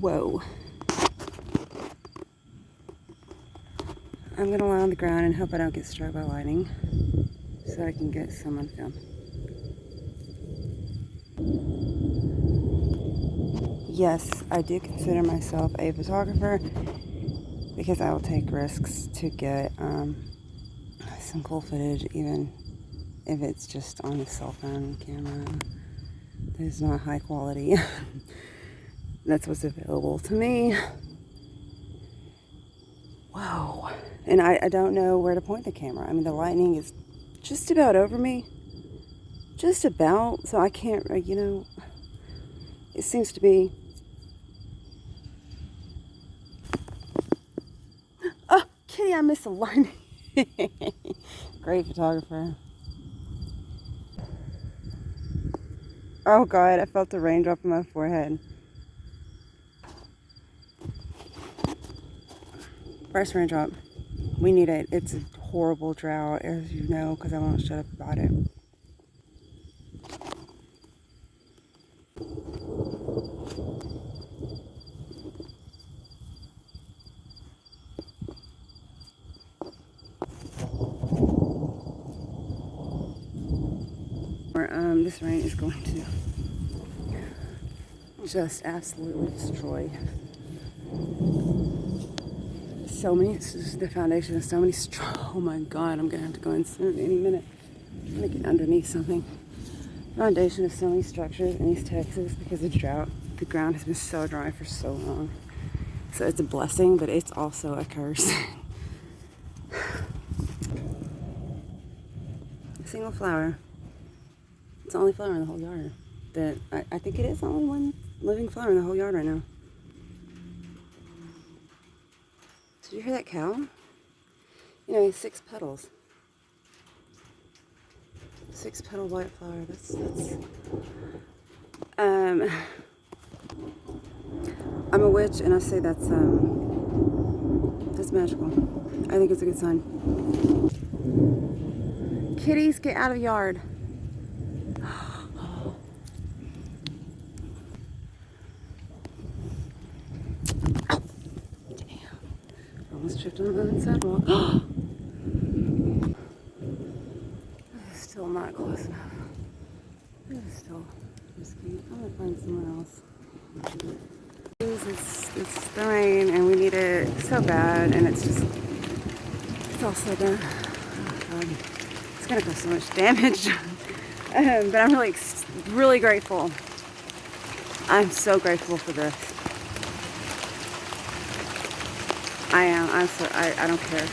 Whoa. I'm gonna lie on the ground and hope I don't get struck by lightning so I can get some on film. Yes, I do consider myself a photographer because I will take risks to get some cool footage, even if it's just on a cell phone camera. There's not high quality. That's what's available to me. Whoa. And I don't know where to point the camera. I mean, the lightning is just about over me. Just about. So I can't, you know, it seems to be. Oh, Kitty, I missed the lightning. Great photographer. Oh God, I felt a raindrop on my forehead. First raindrop. We need it. It's a horrible drought, as you know, because I won't shut up about it. This rain is going to just absolutely destroy so many. This is the foundation of so many oh my God, I'm gonna have to go inside any minute. I'm gonna get underneath something. Foundation of so many structures in East Texas because of drought. The ground has been so dry for so long. So it's a blessing, but it's also a curse. A single flower. It's the only flower in the whole yard. That I think it is the only one living flower in the whole yard right now. Did you hear that cow? You know, 6 petals. 6 petal white flower. That's I'm a witch and I say that's magical. I think it's a good sign. Kitties, get out of the yard. Almost tripped on the sidewalk. This is still not close enough. This is still risky. I'm gonna find somewhere else. It's the rain and we need it so bad, and it's also gonna, oh God, it's gonna cause so much damage. But I'm really grateful. I'm so grateful for this. I am. I don't care.